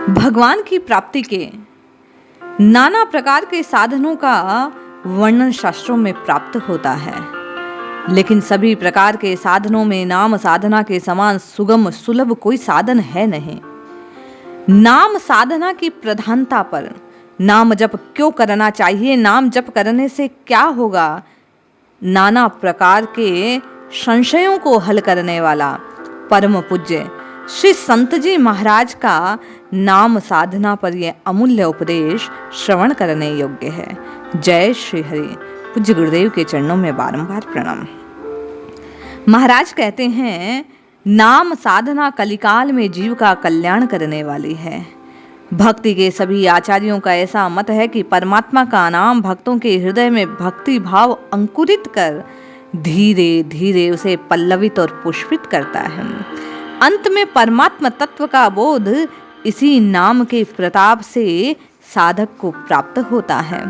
भगवान की प्राप्ति के नाना प्रकार के साधनों का वर्णन शास्त्रों में प्राप्त होता है, लेकिन सभी प्रकार के साधनों में नाम साधना के समान सुगम सुलभ कोई साधन है नहीं। नाम साधना की प्रधानता पर नाम जप क्यों करना चाहिए, नाम जप करने से क्या होगा, नाना प्रकार के संशयों को हल करने वाला परम पूज्य श्री संत जी महाराज का नाम साधना पर यह अमूल्य उपदेश श्रवण करने योग्य है। जय श्री हरि। पूज्य गुरुदेव के चरणों में बारंबार प्रणाम। महाराज कहते हैं, नाम साधना कलिकाल में जीव का कल्याण करने वाली है। भक्ति के सभी आचार्यों का ऐसा मत है कि परमात्मा का नाम भक्तों के हृदय में भक्ति भाव अंकुरित कर धीरे धीरे उसे पल्लवित और पुष्पित करता है। अंत में परमात्मा तत्व का बोध इसी नाम के प्रताप से साधक को प्राप्त होता है।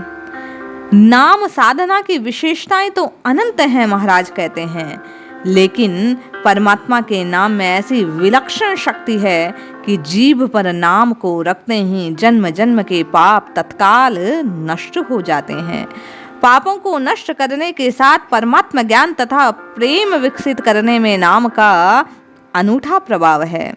नाम साधना की विशेषताएं तो अनंत हैं, महाराज कहते हैं, लेकिन परमात्मा के नाम में ऐसी विलक्षण शक्ति है कि जीभ पर नाम को रखते ही जन्म जन्म के पाप तत्काल नष्ट हो जाते हैं। पापों को नष्ट करने के साथ परमात्मा ज्ञान तथा प्रेम विकसित करने में नाम का अनूठा प्रभाव है।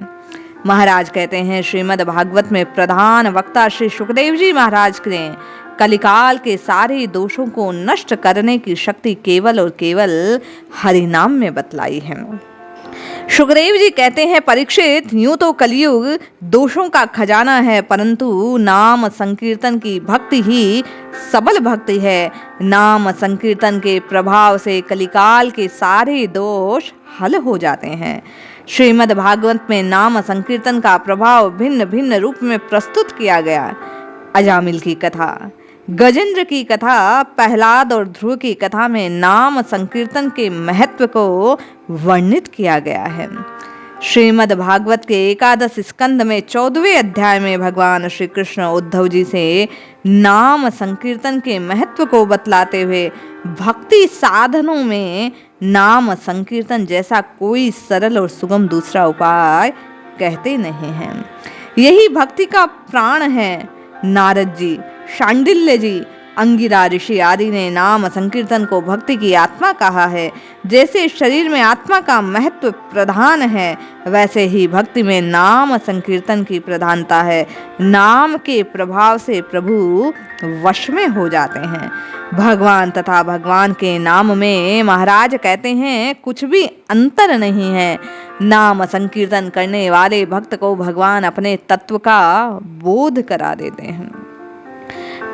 महाराज कहते हैं, श्रीमद् भागवत में प्रधान वक्ता श्री सुखदेव जी महाराज ने कलिकाल के सारे दोषों को नष्ट करने की शक्ति केवल और केवल हरि नाम में बतलाई है। सुखदेव जी कहते हैं, परीक्षित, यूं तो कलियुग दोषों का खजाना है, परंतु नाम संकीर्तन की भक्ति ही सबल भक्ति है। नाम संकीर्तन के प्रभाव से कलिकाल के सारे दोष हल हो जाते हैं। श्रीमद् भागवत में नाम संकीर्तन का प्रभाव भिन्न भिन्न रूप में प्रस्तुत किया गया। अजामिल की कथा, गजेंद्र की कथा, प्रहलाद और ध्रुव की कथा में नाम संकीर्तन के महत्व को वर्णित किया गया है। श्रीमद् भागवत के एकादश स्कंद में 14वें अध्याय में भगवान श्री कृष्ण उद्धव जी से नाम संकीर्तन के महत्व को बतलाते हुए भक्ति साधनों में नाम संकीर्तन जैसा कोई सरल और सुगम दूसरा उपाय कहते नहीं हैं। यही भक्ति का प्राण है। नारद जी, शांडिल्य जी, अंगिरा ऋषि आदि ने नाम संकीर्तन को भक्ति की आत्मा कहा है। जैसे शरीर में आत्मा का महत्व प्रधान है, वैसे ही भक्ति में नाम संकीर्तन की प्रधानता है। नाम के प्रभाव से प्रभु वश में हो जाते हैं। भगवान तथा भगवान के नाम में महाराज कहते हैं, कुछ भी अंतर नहीं है। नाम संकीर्तन करने वाले भक्त को भगवान अपने तत्व का बोध करा देते हैं।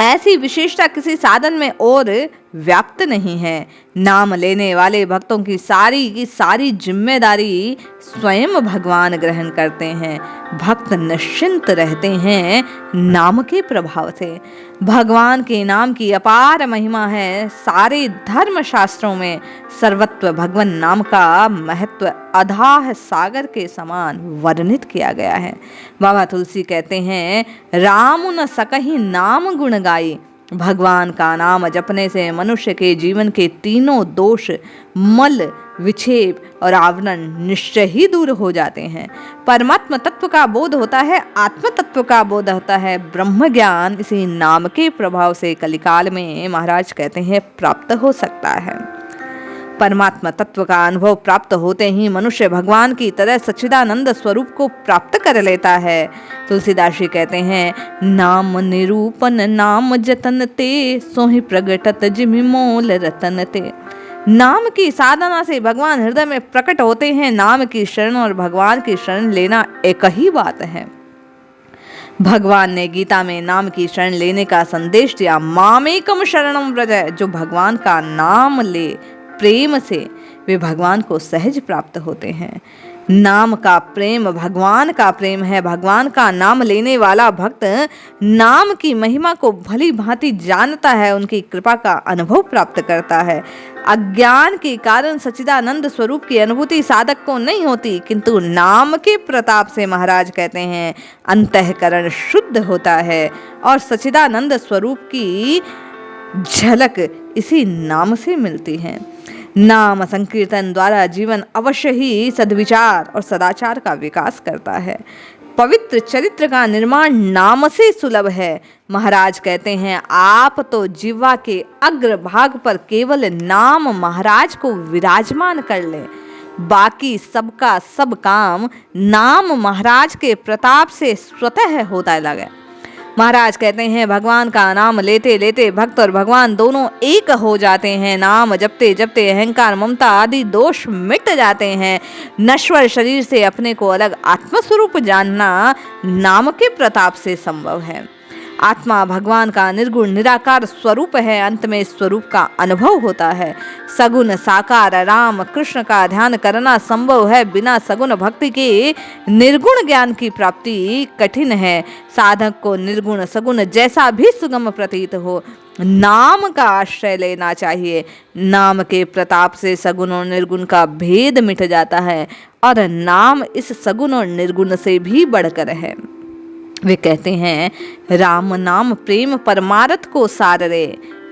ऐसी विशेषता किसी साधन में और व्याप्त नहीं है। नाम लेने वाले भक्तों की सारी जिम्मेदारी स्वयं भगवान ग्रहण करते हैं। भक्त निश्चिंत रहते हैं नाम के प्रभाव से। भगवान के नाम की अपार महिमा है। सारे धर्म शास्त्रों में सर्वत्र भगवान नाम का महत्व अथाह सागर के समान वर्णित किया गया है। बाबा तुलसी कहते हैं, राम न सकहि नाम गुण गाई। भगवान का नाम जपने से मनुष्य के जीवन के तीनों दोष, मल, विक्षेप और आवरण निश्चय ही दूर हो जाते हैं। परमात्मा तत्व का बोध होता है, आत्म तत्व का बोध होता है। ब्रह्म ज्ञान इसी नाम के प्रभाव से कलिकाल में महाराज कहते हैं प्राप्त हो सकता है। परमात्मा तत्व का अनुभव प्राप्त होते ही मनुष्य भगवान की तरह सच्चिदानंद स्वरूप को प्राप्त कर लेता है। तुलसीदास जी कहते हैं, नाम निरूपन नाम जतन ते, सोहि प्रगटत जिमि मोल रतन ते। नाम की साधना से भगवान हृदय में प्रकट होते हैं। नाम की शरण और भगवान की शरण लेना एक ही बात है। भगवान ने गीता में नाम की शरण लेने का संदेश दिया, मामेकम शरणम व्रज। जो भगवान का नाम ले प्रेम से, वे भगवान को सहज प्राप्त होते हैं। नाम का प्रेम भगवान का प्रेम है। भगवान का नाम लेने वाला भक्त नाम की महिमा को भली भांति जानता है, उनकी कृपा का अनुभव प्राप्त करता है। अज्ञान के कारण सच्चिदानंद स्वरूप की अनुभूति साधक को नहीं होती, किंतु नाम के प्रताप से महाराज कहते हैं अंतःकरण शुद्ध होता है और सच्चिदानंद स्वरूप की झलक इसी नाम से मिलती है। नाम संकीर्तन द्वारा जीवन अवश्य ही सद्विचार और सदाचार का विकास करता है। पवित्र चरित्र का निर्माण नाम से सुलभ है। महाराज कहते हैं, आप तो जिह्वा के अग्रभाग पर केवल नाम महाराज को विराजमान कर लें, बाकी सबका सब काम नाम महाराज के प्रताप से स्वतः होता लगे। महाराज कहते हैं, भगवान का नाम लेते लेते भक्त और भगवान दोनों एक हो जाते हैं। नाम जपते जपते अहंकार ममता आदि दोष मिट जाते हैं। नश्वर शरीर से अपने को अलग आत्मस्वरूप जानना नाम के प्रताप से संभव है। आत्मा भगवान का निर्गुण निराकार स्वरूप है। अंत में स्वरूप का अनुभव होता है। सगुण साकार राम कृष्ण का ध्यान करना संभव है। बिना सगुण भक्ति के निर्गुण ज्ञान की प्राप्ति कठिन है। साधक को निर्गुण सगुण जैसा भी सुगम प्रतीत हो, नाम का आश्रय लेना चाहिए। नाम के प्रताप से सगुण और निर्गुण का भेद मिट जाता है और नाम इस सगुण और निर्गुण से भी बढ़कर है। वे कहते हैं, राम नाम प्रेम परमारथ को सार रे,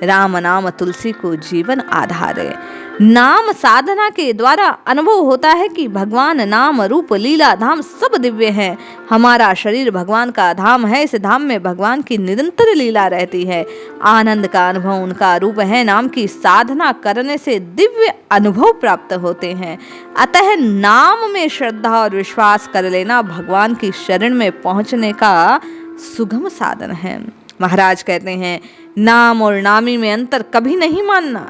राम नाम तुलसी को जीवन आधार रे। नाम साधना के द्वारा अनुभव होता है कि भगवान नाम रूप लीला धाम सब दिव्य हैं। हमारा शरीर भगवान का धाम है। इस धाम में भगवान की निरंतर लीला रहती है। आनंद का अनुभव उनका रूप है। नाम की साधना करने से दिव्य अनुभव प्राप्त होते हैं। अतः नाम में श्रद्धा और विश्वास कर लेना भगवान की शरण में पहुंचने का सुगम साधन है। महाराज कहते हैं, नाम और नामी में अंतर कभी नहीं मानना।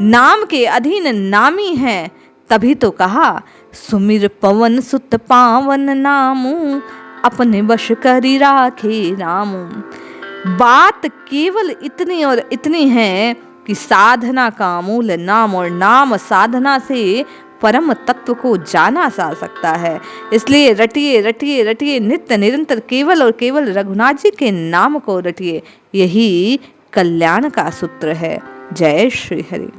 नाम के अधीन नामी है, तभी तो कहा, सुमिर पवन सुत पावन नामू, अपने वश करी राखे रामू। बात केवल इतनी और इतनी है कि साधना का मूल नाम और नाम साधना से परम तत्व को जाना जा सकता है। इसलिए रटिए रटिए रटिए नित्य निरंतर केवल और केवल रघुनाथ जी के नाम को रटिए। यही कल्याण का सूत्र है। जय श्री हरि।